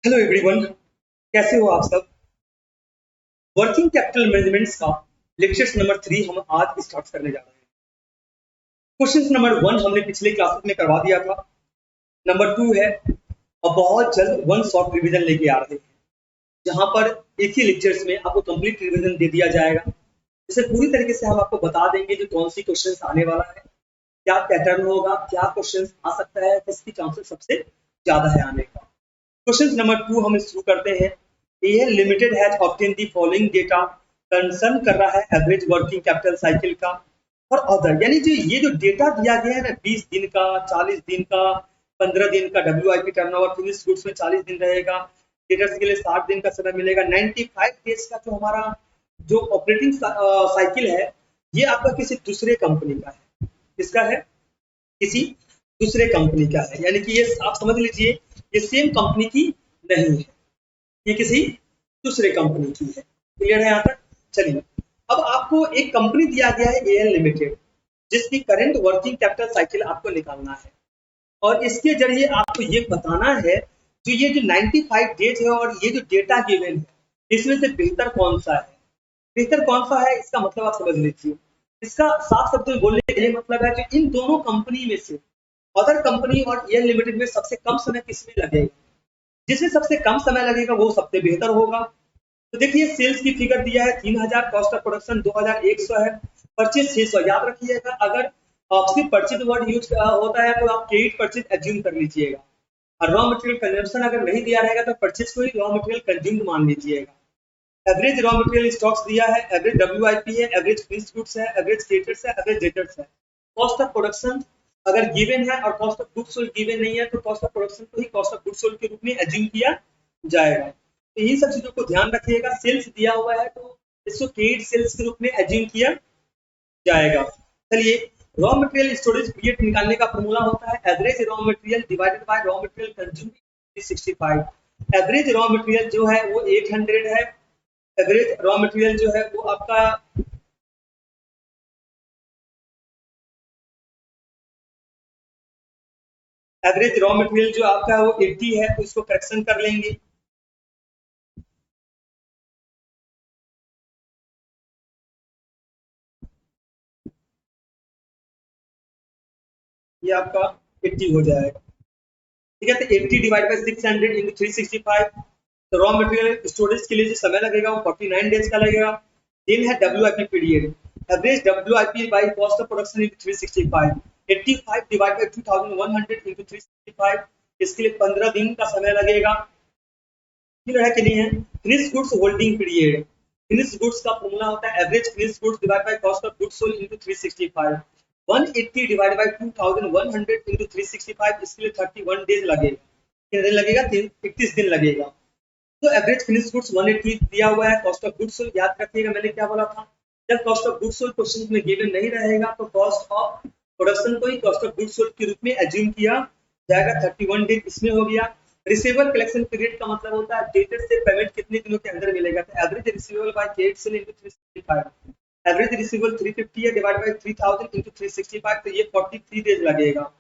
Hello everyone, कैसे हो आप सब। वर्किंग कैपिटल मैनेजमेंट का लेक्चर्स नंबर 3 हम आज स्टार्ट करने जा रहे हैं। क्वेश्चन नंबर 1 हमने पिछले क्लासेस में करवा दिया था। नंबर 2 है और बहुत जल्द वन शॉट रिवीजन लेके आ रहे हैं, जहां पर एक ही लेक्चर्स में आपको कंप्लीट रिवीजन दे दिया जाएगा। इसे पूरी तरीके से हम आपको बता देंगे जो कौन सी क्वेश्चन आने वाला है, क्या पैटर्न होगा, क्या क्वेश्चन आ सकता है, किसकी चांसेस सबसे ज्यादा है आने का। क्वेश्चन नंबर 2 हम शुरू करते हैं। AL limited has obtain the following data, concern कर रहा है एवरेज वर्किंग कैपिटल साइकिल का और अदर, यानी जो ये जो डेटा दिया गया है ना, 20 दिन का, 40 दिन का, 15 दिन का WIP टर्नओवर, फिनिश गुड्स में 40 दिन रहेगा, डेटर्स के लिए 60 दिन का समय मिलेगा, 95 डेज का जो हमारा जो ऑपरेटिंग साइकिल है, ये आपका किसी दूसरे कंपनी का है। किसका है? किसी दूसरे कंपनी का है, यानी कि ये आप समझ लीजिए ये सेम कंपनी की नहीं है, ये किसी दूसरे कंपनी की है। क्लियर है यहाँ तक? चलिए, अब आपको एक कंपनी दिया गया है एएल लिमिटेड, जिसकी करंट वर्किंग कैपिटल साइकिल आपको निकालना है और इसके जरिए आपको ये बताना है जो ये जो 95 डेज है और ये जो डेटा गिवन है, इसमें से बेहतर कौन सा है। बेहतर कौन सा है इसका मतलब आप समझ लीजिए। इसका साफ शब्दों में बोलने का ये मतलब है कि इन दोनों कंपनी में से अदर कंपनी और एएल लिमिटेड में सबसे कम समय किसमें लगेगा, जिसमें सबसे कम समय लगेगा वो सबसे बेहतर होगा। तो देखिए, सेल्स की फिगर दिया है 3000, कॉस्ट ऑफ प्रोडक्शन 2100 है, परचेज 600। याद रखिएगा, अगर सिर्फ परचेज वर्ड यूज होता है तो आप क्रेडिट परचेज एज्यूम कर लीजिएगा, और रॉ मटेरियल कंजम्पशन अगर नहीं दिया रहेगा तो परचेज को ही रॉ मटेरियल कंज्यूम्ड मान लीजिएगा। एवरेज रॉ मटेरियल स्टॉक्स दिया है, एवरेज WIP है, एवरेज फिनिश्ड गुड्स है, एवरेज क्रेडिटर्स है, एवरेज डेटर्स है। कॉस्ट ऑफ प्रोडक्शन अगर गिवन है और cost of goods sold given नहीं है तो कॉस्ट ऑफ प्रोडक्शन को ही कॉस्ट ऑफ गुड्स सोल्ड के रूप में एज्यूम किया जाएगा। तो यही सब चीजों को ध्यान रखिएगा। सेल्स दिया हुआ है तो इसको क्रेडिट सेल्स के रूप में एज्यूम किया जाएगा। चलिए, रॉ मटेरियल स्टोरेज पीरियड निकालने का फॉर्मूला होता है average raw material divided by raw material consumed 365। Average raw material जो है वो 800 है, एवरेज रॉ मटेरियल जो है वो आपका एवरेज रॉ मटेरियल जो आपका वो 80 है, तो इसको करेक्शन कर लेंगे। ये आपका 80 हो जाएगा। ठीक है, तो 80 डिवाइड बाय 600 इंटू 365। तो रॉ मटेरियल स्टोरेज के लिए जो समय लगेगा वो 49 डेज का लगेगा। दिन है WIP period, average WIP by cost of production into 365। 85 divide by 2100 into 365, इसके लिए 15 दिन का समय लगेगा। क्लियर है कि नहीं है? Finish goods holding period, finish goods का फॉर्मूला होता है average finish goods divide by cost of goods sold into 365। 180 divide by 2100 into 365, इसके लिए 31 डेज लगेगा। कितने दिन लगेगा? 31 दिन लगेगा। तो एवरेज फिनिश गुड्स 180 दिया हुआ है, कॉस्ट ऑफ गुड्स सोल्ड याद रखिएगा मैंने क्या बोला था, जब cost of goods sold question में गिवन नहीं रहेगा तो कॉस्ट ऑफ प्रोडक्शन को ही कॉस्ट ऑफ गुड्स सोल्ड के रूप में एज्यूम किया जाएगा। 31 डेज इसमें हो गया। रिसीवेबल कलेक्शन पीरियड का मतलब होता है डेटर से पेमेंट कितने दिनों के अंदर मिलेगा, तो average receivable by credit sale into 365। Average receivable 350 है, डिवाइड बाय 3000 इनटू 365, तो ये 43 डेज लगेगा।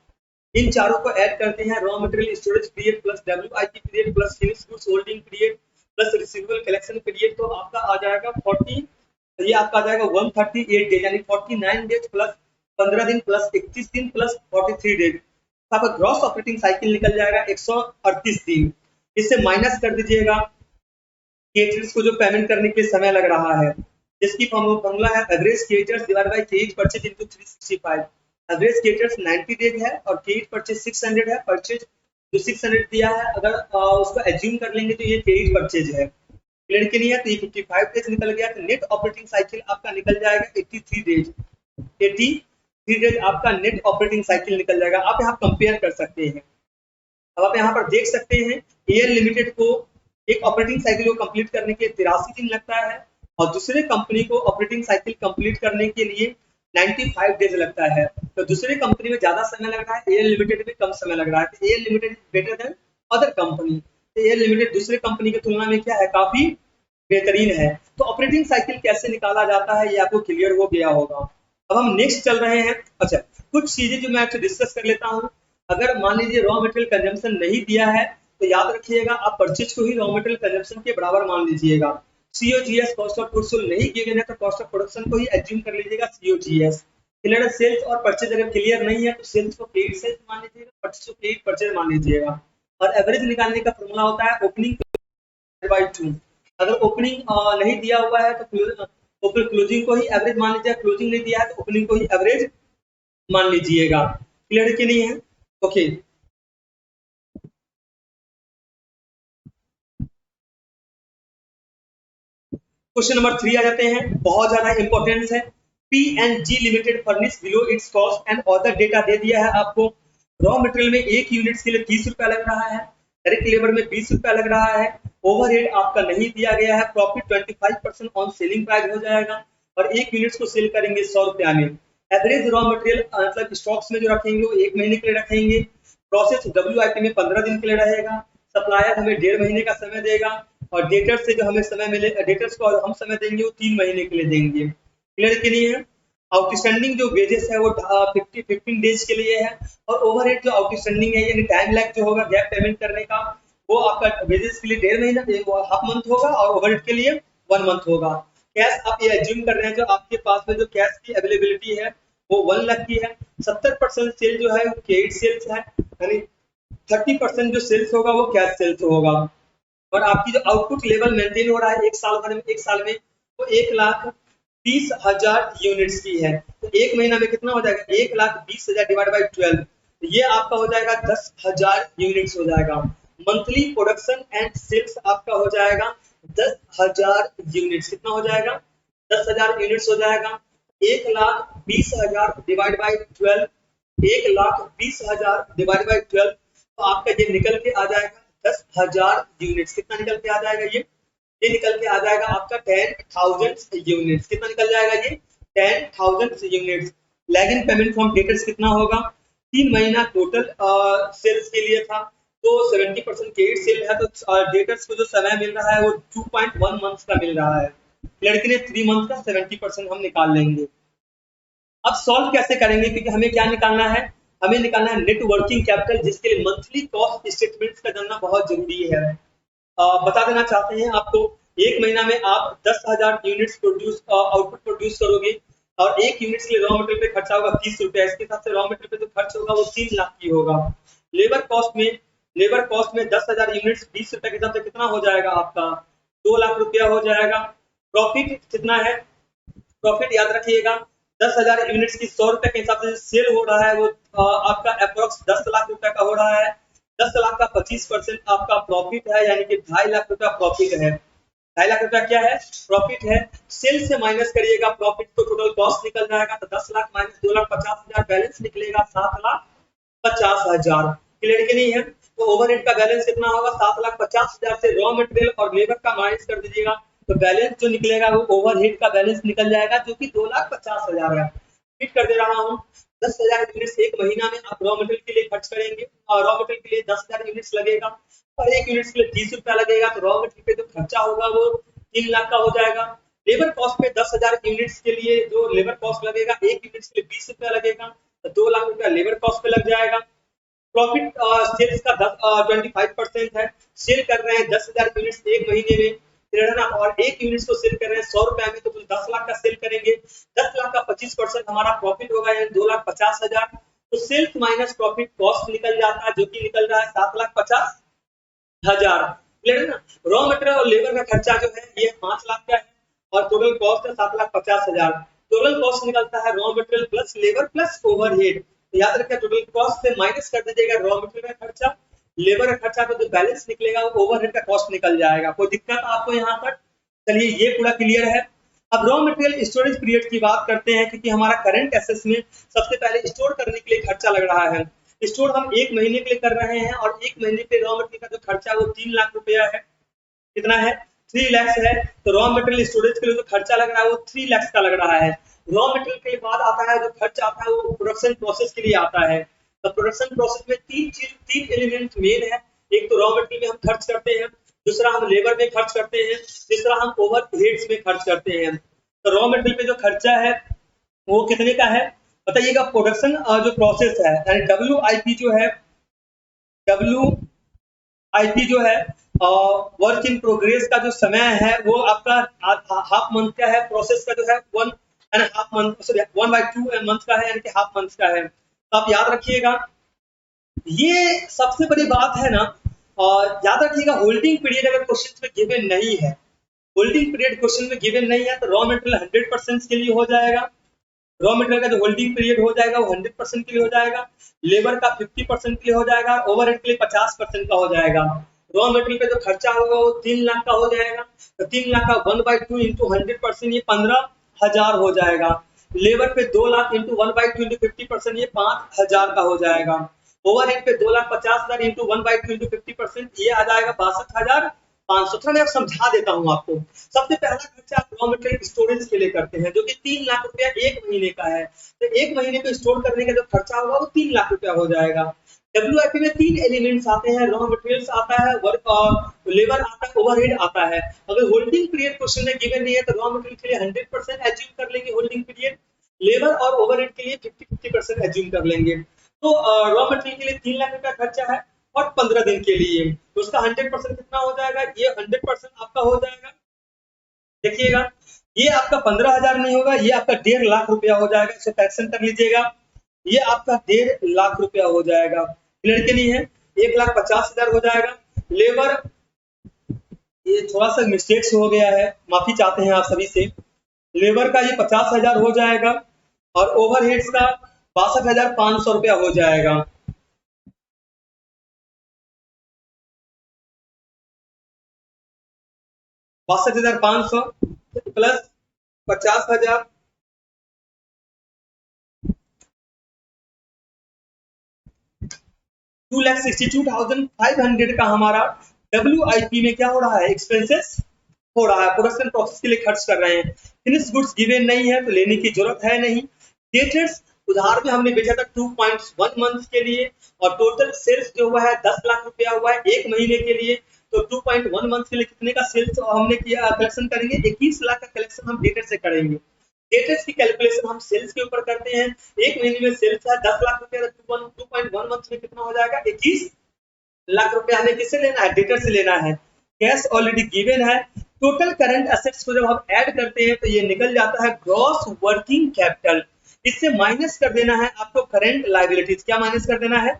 इन चारों को ऐड करते हैं, raw material storage period plus WIP period plus finish goods holding period plus receivable collection period, तो आपका आ जाएगा 40, ये आपका आ जाएगा 138 डेज, यानी 49 डेज प्लस 15 दिन प्लस 31 दिन प्लस 43 डेज। तो आपका ग्रॉस ऑपरेटिंग साइकिल निकल जाएगा 138 दिन। इससे माइनस कर दीजिएगा क्रेडिटर्स को जो पेमेंट करने के समय लग रहा है, जिसकी फॉर्मूला है average creditors divide by credit purchase into 365। Average creditors 90 days है और क्रेडिट परचेज 600 है। परचेज जो 600 दिया है, अगर उसको एज्यूम कर लेंगे तो ये क्रेडिट परचेज है। क्लियर के लिए तो ये 55 डेज निकल गया, तो नेट ऑपरेटिंग साइकिल आपका निकल जाएगा 83 डेज। 83 डेज आपका नेट ऑपरेटिंग साइकिल निकल जाएगा। आप यहाँ कंपेयर कर सकते हैं। अब आप यहाँ पर देख सकते हैं एयर लिमिटेड को एक ऑपरेटिंग साइकिल को कंप्लीट करने के 83 दिन लगता है और दूसरे कंपनी को ऑपरेटिंग साइकिल कंप्लीट करने के लिए 95 डेज लगता है। तो दूसरे कंपनी में ज्यादा समय लग रहा है, एयर लिमिटेड में कम समय लग रहा है। तो air limited better than other company. तो एयर लिमिटेड दूसरे कंपनी की तुलना में क्या है, काफी बेहतरीन है। तो ऑपरेटिंग साइकिल कैसे निकाला जाता है ये आपको क्लियर हो गया होगा। अब हम नेक्स्ट चल रहे हैं। अच्छा, कुछ चीजें जो मैं आपसे डिस्कस कर लेता हूँ। अगर मान लीजिए रॉ मटेरियल कंजम्पशन नहीं दिया है तो याद रखिएगा आप परचेज को ही रॉ मटेरियल कंजप्शन के बराबर मान लीजिएगा। COGS cost of goods sold नहीं गिवन है तो कॉस्ट ऑफ प्रोडक्शन को ही एज्यूम कर लीजिएगा COGS। क्लियर है? सेल्स और परचेज अगर क्लियर नहीं है तो सेल्स को पेड सेल्स मान लीजिएगा, परचेज को पेड परचेज मान लीजिएगा। और एवरेज निकालने का फॉर्मूला होता है ओपनिंग बाय 2। अगर ओपनिंग नहीं दिया हुआ है तो फिर क्लोजिंग को ही एवरेज मान लीजिएगा, क्लोजिंग नहीं दिया है तो ओपनिंग को ही एवरेज मान लीजिएगा। क्लियर कि नहीं है? ओके। क्वेश्चन नंबर 3 आ जाते हैं, बहुत ज्यादा इंपॉर्टेंस है। P&G limited furnish below its cost and other data दे दिया है आपको। रॉ मटेरियल में एक यूनिट के लिए 30 रुपया लग रहा है, डायरेक्ट लेबर में 20 रुपया लग रहा है, ओवरहेड आपका नहीं दिया गया है, प्रॉफिट 25% ऑन सेलिंग प्राइस हो जाएगा और एक यूनिट को सेल करेंगे 100 रुपया में। एवरेज रॉ मटेरियल मतलब स्टॉक्स में जो रखेंगे वो 1 महीने के लिए रखेंगे। प्रोसेस WIP में 15 दिन के लिए रहेगा। सप्लायर हमें 1.5 महीने का समय देगा और डेटर्स से जो हमें समय मिले, डेटर्स को हम समय देंगे वो 3 महीने के लिए देंगे। क्लियर कि नहीं है? आउटस्टैंडिंग जो वेजेस है वो 15 डेज के लिए है और ओवरहेड जो आउटस्टैंडिंग है यानी टाइम लैग जो होगा गैप पेमेंट करने का वो आपका वेजेस के लिए 1.5 महीना हाफ मंथ होगा और ओवरहेड के लिए 1 मंथ होगा। कैश आप ये एज्यूम कर रहे हैं जो आपके पास में जो कैश की अवेलेबिलिटी है वो 1 लाख की है। 70% सेल जो है वो क्रेडिट सेल्स है, यानी 30% जो सेल्स होगा वो कैश सेल्स होगा। और आपकी जो आउटपुट लेवल मेंटेन हो रहा है एक साल भर में, एक साल में वो 1,30,000 यूनिट्स की है। तो एक महीना में कितना हो जाएगा? 1,20,000 डिवाइड बाई 12, ये आपका हो जाएगा 10,000 यूनिट्स हो जाएगा। मंथली प्रोडक्शन एंड सेल्स आपका हो जाएगा 10,000 यूनिट्स। कितना हो जाएगा? 10,000 यूनिट्स हो जाएगा। 1,20,000 डिवाइड बाई 12, 1,20,000 डिवाइड बाई 12, तो आपका ये निकल के आ जाएगा 10,000 यूनिट्स। कितना निकल के आ जाएगा? ये निकल के आ जाएगा आपका 10,000 यूनिट्स। कितना निकल जाएगा? ये 10,000 units. Lagging payment from debtors कितना होगा? 3 महीना टोटल सेल्स के लिए था तो 70% क्रेडिट सेल है तो डेटर्स को जो समय मिल रहा है वो 2.1 मंथ्स का मिल रहा है। लड़के ने 3 मंथ का 70% हम निकाल लेंगे। अब सॉल्व कैसे करेंगे? क्योंकि हमें क्या निकालना है? हमें निकालना है नेट वर्किंग कैपिटल, जिसके लिए मंथली कॉस्ट स्टेटमेंट्स का जानना बहुत जरूरी है। बता देना चाहते हैं आपको, एक महीना में आप 10,000 यूनिट्स आउटपुट प्रोड्यूस करोगे और एक यूनिट के लिए रॉ मटेरियल पे खर्चा होगा 30 रुपया। इसके हिसाब से रॉ मटेरियल पे जो खर्च होगा वो 3 लाख की होगा। लेबर कॉस्ट में 10,000 यूनिट्स 20 रुपए के हिसाब से कितना हो जाएगा? आपका 2 लाख रुपया हो जाएगा। प्रॉफिट कितना है? प्रॉफिट याद रखिएगा 10,000 यूनिट्स की 100 रुपए के हिसाब से सेल हो रहा है वो आपका अप्रोक्स 10 लाख रुपए का हो रहा है। 10 लाख का 25% आपका प्रॉफिट है, यानी कि 2.5 लाख रुपया प्रॉफिट है। 2.5 लाख रुपया क्या है? प्रॉफिट है। सेल से माइनस करिएगा प्रॉफिट तो टोटल कॉस्ट निकल जाएगा, तो 10 लाख माइनस 2,50,000 बैलेंस निकलेगा 7,50,000। क्लियर कि नहीं है? तो ओवरहेड का बैलेंस कितना होगा? 7,50,000 से रॉ मटेरियल और लेबर का माइनस कर दीजिएगा तो बैलेंस जो निकलेगा वो ओवरहेड का बैलेंस निकल जाएगा जो कि 2,50,000 है। फिट कर दे रहा हूँ। 10,000 यूनिट्स एक महीना में आप रॉ मटेरियल के लिए खर्च करेंगे और रॉ मटेरियल के लिए 10,000 यूनिट्स लगेगा और एक यूनिट के लिए 30 रुपया लगेगा, तो रॉ मटेरियल पे जो खर्चा होगा वो 3 लाख का हो जाएगा। लेबर कॉस्ट पे 10,000 यूनिट्स के लिए जो लेबर कॉस्ट लगेगा, एक यूनिट के लिए 20 रुपया लगेगा, तो 2 लाख रुपया लेबर कॉस्ट पे लग जाएगा। प्रॉफिट सेल्स का 25% है। सेल कर रहे हैं 10,000 यूनिट्स एक महीने में, और एक यूनिट को सेल कर रहे हैं 100 रुपया में, तो 10 लाख का सेल करेंगे। 10 लाख का 25% हमारा प्रॉफिट होगा, यानी 2,50,000। तो सेल्स माइनस प्रॉफिट कॉस्ट निकल जाता है जो कि निकल रहा है 7,50,000। क्लियर है ना? रॉ मटेरियल और लेबर का खर्चा जो है ये 5 लाख का है और टोटल कॉस्ट है 7,50,000। टोटल कॉस्ट निकलता है raw material plus labour plus overhead. याद रखिए टोटल कॉस्ट से माइनस कर दीजिएगा रॉ मटेरियल का खर्चा, लेबर का खर्चा, तो जो बैलेंस निकलेगा वो ओवरहेड का कॉस्ट निकल जाएगा। कोई दिक्कत आपको यहाँ तक? चलिए ये पूरा क्लियर है। अब रॉ मटेरियल स्टोरेज पीरियड की बात करते हैं, क्योंकि हमारा करंट एसेट्स में सबसे पहले स्टोर करने के लिए खर्चा लग रहा है। स्टोर हम एक महीने के लिए कर रहे हैं और एक महीने पे रॉ मटेरियल का जो खर्चा है वो 3 लाख रुपया है। कितना है? 3 लाख है। तो रॉ मटेरियल स्टोरेज के लिए जो खर्चा लग रहा है वो 3 लाख का लग रहा है। रॉ मटेरियल के बाद आता है जो खर्च आता है वो प्रोडक्शन प्रोसेस के लिए आता है। तो प्रोडक्शन प्रोसेस में तीन एलिमेंट मेन है। एक तो रॉ मटेरियल में हम खर्च करते हैं, दूसरा हम लेबर में खर्च करते हैं, तीसरा हम ओवरहेड्स में खर्च करते हैं। तो रॉ मटेरियल पे जो खर्चा है वो कितने का है बताइएगा? प्रोडक्शन जो प्रोसेस है यानी WIP जो है, आईपी जो है वर्क इन प्रोग्रेस का जो समय है वो आपका हाफ मंथ का है, प्रोसेस का जो है 1.5 मंथ, सॉरी 1/2 मंथ का है, यानी कि हाफ मंथ का है। तो आप याद रखिएगा, ये सबसे बड़ी बात है ना। और याद रखिएगा, होल्डिंग पीरियड अगर क्वेश्चन में गिवन नहीं है, होल्डिंग पीरियड क्वेश्चन में गिवन नहीं है, तो रॉ मटेरियल 100% के लिए हो जाएगा। रॉ मटेरियल का जो होल्डिंग पीरियड हो जाएगा वो 100% के लिए हो जाएगा, लेबर का 50% के लिए हो जाएगा, ओवरहेड के लिए 50% का हो जाएगा। रॉ मटेरियल का जो खर्चा होगा वो 3 लाख का हो जाएगा, तो 3 लाख का 1/2 इंटू 100%, ये 15,000 हो जाएगा। लेबर पे 2 लाख इंटू 1/2 इंटू 50%, ये 5,000 का हो जाएगा। ओवरहेड पे 2,50,000 इंटू 1/2 इंटू 50%, ये आ जाएगा 62,500। थोड़ा मैं अब समझा देता हूँ आपको। सबसे पहला खर्चा आप रॉ मटेरियल स्टोरेज के लिए करते हैं, जो कि 3 लाख रुपया 1 महीने का है। तो 1 महीने को स्टोर करने का जो खर्चा होगा वो 3 लाख रुपया हो जाएगा। डब्ल्यूआईपी में 3 एलिमेंट्स आते हैं, रॉ मटेरियल्स आता है, वर्क और लेबर आता है, ओवरहेड आता है। अगर होल्डिंग पीरियड क्वेश्चन में गिवन नहीं है तो रॉ मटेरियल के लिए 100% एज्यूम कर लेंगे होल्डिंग पीरियड, लेबर और ओवरहेड के लिए 50-50% एज्यूम कर लेंगे। तो रॉ मटेरियल के लिए 3 लाख रुपया खर्चा है और 15 दिन के लिए, तो उसका 100% कितना हो जाएगा, ये 100% आपका हो जाएगा। देखिएगा, ये आपका 15,000 नहीं होगा, ये आपका 1.5 लाख रुपया हो जाएगा। इसे करेक्शन कर लीजिएगा, ये आपका 1.5 लाख रुपया हो जाएगा। क्लियर के नहीं है, 1,50,000 हो जाएगा। लेबर, ये थोड़ा सा मिस्टेक्स हो गया है, माफी चाहते हैं आप सभी से। लेबर का ये 50,000 हो जाएगा और ओवरहेड्स का 62,500 रुपया हो जाएगा। ₹62,500 प्लस 50,000, 2,62,500 का हमारा WIP में क्या हो रहा है, एक्सपेंसेस हो रहा है, प्रोडक्शन प्रोसेस के लिए खर्च कर रहे हैं। फिनिश गुड्स गिवन नहीं है तो लेने की जरूरत है नहीं। डेटर्स उधार में हमने बेचा था 2.1 मंथ के लिए, और टोटल सेल्स जो हुआ है 10 लाख रुपया हुआ है 1 महीने के लिए। तो 2.1 मंथ के लिए कितने का सेल्स हमने किया, कलेक्शन करेंगे, 21 लाख का कलेक्शन हम डेटर से करेंगे। डेटर्स की कैलकुलेशन हम सेल्स के ऊपर करते हैं। 1 महीने में सेल्स है 10 लाख रुपया, 2.1 मंथ में कितना हो जाएगा, 21 लाख रुपया हमें किससे लेना है, डेटर से लेना है। कैश ऑलरेडी गिवन है। टोटल करंट एसेट्स को जब हम ऐड करते हैं तो ये निकल जाता है ग्रॉस वर्किंग कैपिटल। इससे माइनस कर देना है आपको करंट लायबिलिटीज। क्या माइनस कर देना है,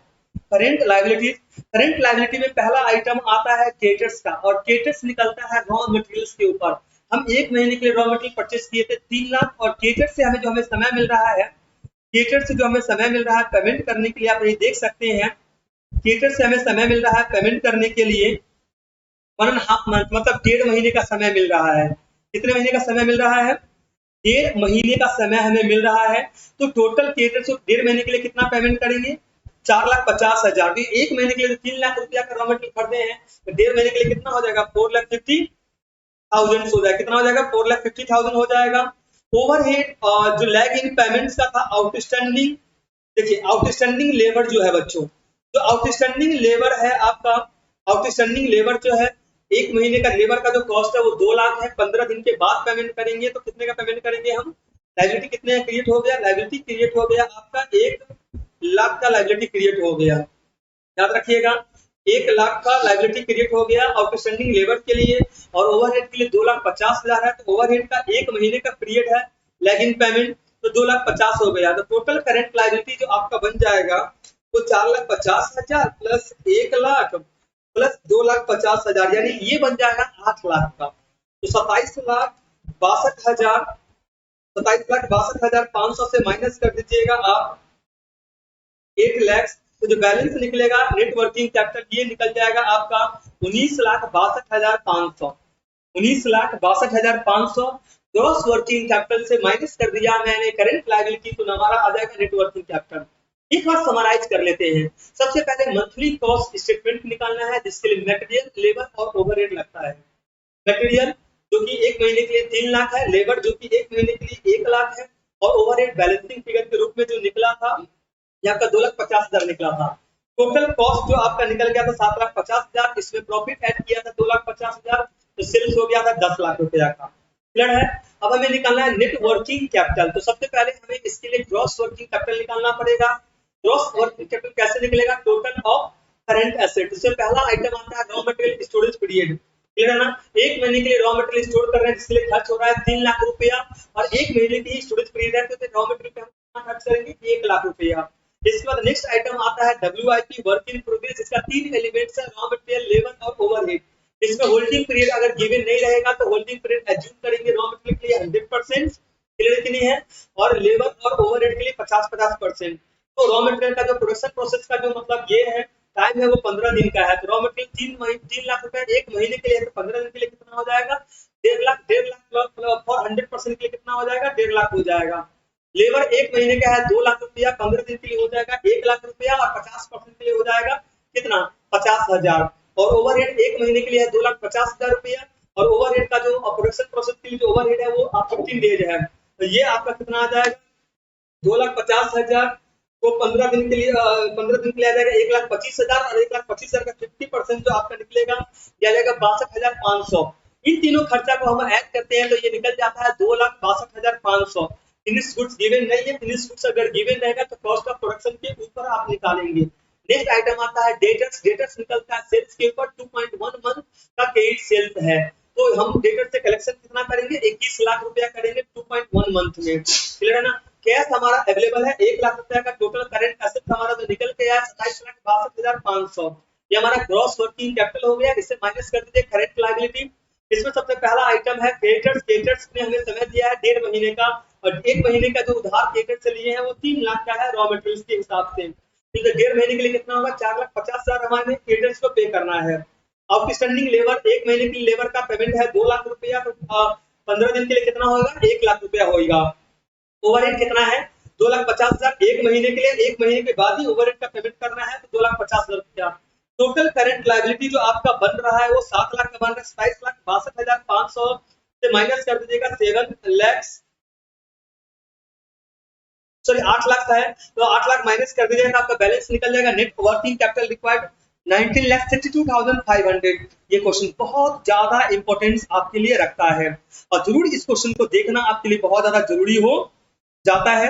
करंट लायबिलिटीज। करंट लायबिलिटी में पहला आइटम आता है केटर्स का, और केटर्स निकलता है रॉ मटेरियल्स के ऊपर। हम 1 महीने के लिए रॉ मटेरियल परचेस किए थे 3 लाख, और केटर से हमें जो हमें समय मिल रहा है, केटर से जो हमें समय मिल रहा है पेमेंट करने के लिए, आप ये देख सकते हैं, केटर से हमें समय मिल रहा है पेमेंट करने के लिए 1.5 मंथ, मतलब 1.5 महीने का समय मिल रहा है। कितने महीने का समय मिल रहा है, 1.5 महीने का समय हमें मिल रहा है। तो टोटल केटर से 1.5 महीने के लिए कितना पेमेंट करेंगे, 4,50,000। 1 महीने के लिए 3 लाख रुपया का रॉ मटेरियल खरीदे हैं, तो 1.5 महीने के लिए कितना हो जाएगा, 4,50,000 हो जाएगा। कितना हो जाएगा, 4,50,000 हो जाएगा। ओवरहेड जो लैग इन पेमेंट्स का था, आउटस्टैंडिंग, देखिए आउटस्टैंडिंग लेबर जो है बच्चों, जो आउटस्टैंडिंग लेबर है आपका, आउटस्टैंडिंग लेबर जो है 1 महीने का लेबर का जो कॉस्ट है वो 2 लाख है। 15 दिन के बाद पेमेंट करेंगे तो कितने का पेमेंट करेंगे हम, लायबिलिटी कितने क्रिएट हो गया, लायबिलिटी क्रिएट हो गया आपका 1 लाख का लायबिलिटी क्रिएट हो गया। याद रखिएगा, 1 लाख का लायबिलिटी क्रिएट हो गया आउटस्टैंडिंग लेबर के लिए, और ओवरहेड के लिए 2,50,000 है। तो ओवरहेड का 1 महीने का पीरियड है लैग इन पेमेंट, तो 2,50,000 हो गया। तो टोटल करंट लायबिलिटी जो आपका बन जाएगा वो 4,50,000 प्लस 1 लाख प्लस 2,50,000, यानी ये बन जाएगा 8 लाख का। तो 27,62,500 से माइनस कर दीजिएगा आप 8 लाख। तो जो बैलेंस निकलेगा नेट वर्किंग कैपिटल, ये निकल जाएगा आपका 19,62,500। 19,62,500 ग्रॉस वर्किंग कैपिटल से माइनस कर दिया मैंने करंट लायबिलिटी, तो हमारा आ जाएगा नेट वर्किंग कैपिटल। एक बार समराइज कर लेते हैं। सबसे पहले मंथली कॉस्ट स्टेटमेंट निकालना है, जिसके लिए मटेरियल, लेबर और ओवरहेड लगता है। मटेरियल जो कि 1 महीने के लिए 3 लाख है, लेबर जो कि 1 महीने के लिए 1 लाख है, और ओवरहेड बैलेंसिंग फिगर के रूप में जो निकला था ये आपका 2,50,000 निकला था। टोटल कॉस्ट जो आपका निकल गया था 7,50,000, इसमें प्रॉफिट ऐड किया था 2,50,000, तो सेल्स हो गया था 10 लाख रुपया का। क्लियर है। अब हमें निकालना है नेट वर्किंग कैपिटल। तो सबसे पहले हमें इसके लिए ग्रॉस वर्किंग कैपिटल निकालना पड़ेगा। ग्रॉस वर्किंग कैपिटल कैसे निकलेगा, टोटल ऑफ करंट एसेट। इसमें पहला आइटम आता है raw material storage period, clear है ना। एक महीने के लिए रॉ मटेरियल स्टोर कर रहे हैं जिसके लिए खर्च हो रहा है 3 लाख रुपया, और एक महीने की स्टोरेज पीरियड है तो रॉ मटेरियल पे हम कितना खर्च करेंगे 1 लाख रुपया। इसके बाद नेक्स्ट आइटम आता है WIP वर्क इन प्रोग्रेस। इसका 3 एलिमेंट्स है, रॉ मटेरियल, लेबर और ओवरहेड। इसमें होल्डिंग पीरियड अगर गिवन नहीं रहेगा तो होल्डिंग पीरियड एज्यूम करेंगे रॉ मटेरियल के लिए 100%, क्लियर कि नहीं है, और लेबर और ओवरहेड के लिए 50-50%। तो रॉ मटेरियल का जो प्रोडक्शन प्रोसेस का जो मतलब ये है टाइम है वो 15 दिन का है। तो रॉ मटेरियल 3 लाख रुपए एक महीने के लिए है तो 15 दिन के लिए कितना हो जाएगा 1.5 लाख फॉर 100% के लिए कितना हो जाएगा 1.5 लाख हो जाएगा। लेबर एक महीने का है 2 लाख रुपया, 15 दिन के लिए हो जाएगा 1 लाख रुपया, और 50% के लिए हो जाएगा कितना 50,000। और ओवरहेड एक महीने के लिए है 2,50,000 रुपया, और ओवरहेड का जो प्रोडक्शन प्रोसेस के लिए जो ओवरहेड है वो 15 डेज है, तो ये आपका कितना आ जाएगा 2,50,000 को 15 दिन के लिए 15 दिन के लिए आ जाएगा 1,25,000, और 1,25,000 का 50% जो आपका निकलेगा ये आ जाएगा 62,500। इन तीनों खर्चा को हम ऐड करते हैं तो ये निकल जाता है 2,62,500। फिनिश गुड्स गिवन नहीं है, फिनिश गुड्स अगर गिवन रहेगा तो कॉस्ट ऑफ प्रोडक्शन के ऊपर आप निकालेंगे। नेक्स्ट आइटम आता है डेटर्स। डेटर्स निकलता है सेल्स के ऊपर 2.1 मंथ का क्रेडिट सेल्स है, तो हम डेटर से कलेक्शन कितना करेंगे 21 लाख रुपया करेंगे 2.1 मंथ में, क्लियर है ना। कैश हमारा अवेलेबल है 1 लाख रुपया का, टोटल करंट एसेट हमारा जो निकल के आया 27,62,500। ये हमारा ग्रॉस वर्किंग कैपिटल हो गया, इसे माइनस कर दीजिए करंट लायबिलिटी। इसमें सबसे पहला आइटम है क्रेडिटर्स। क्रेडिटर्स ने हमें समय दिया है 1.5 महीने का, और 1 महीने का जो उधार क्रेडिटर से लिए हैं वो 3 लाख का है रॉ मटेरियल्स के हिसाब से। तो 1.5 महीने के लिए कितना होगा 4,50,000 हमारे क्रेडिटर्स को पे करना है। आउटस्टैंडिंग लेबर एक महीने की लेबर का पेमेंट है 2 लाख रुपया, तो 15 दिन के लिए कितना होगा 1 लाख रुपया होगा। ओवरहेड कितना है 2,50,000 एक महीने के लिए, एक महीने के बाद ही ओवरहेड का पेमेंट करना है तो 2,50,000 रुपया। टोटल करंट लायबिलिटी जो आपका बन रहा है वो 7 लाख का बन रहा है, 27,62,500 से माइनस कर दीजिएगा 8 लाख है, तो 8 लाख माइनस कर दीजिएगा आपका बैलेंस निकल जाएगा। Net working capital required 19,62,500। ये क्वेश्चन बहुत ज्यादा इंपॉर्टेंस आपके लिए रखता है, और जरूर इस क्वेश्चन को देखना आपके लिए बहुत ज्यादा जरूरी हो जाता है।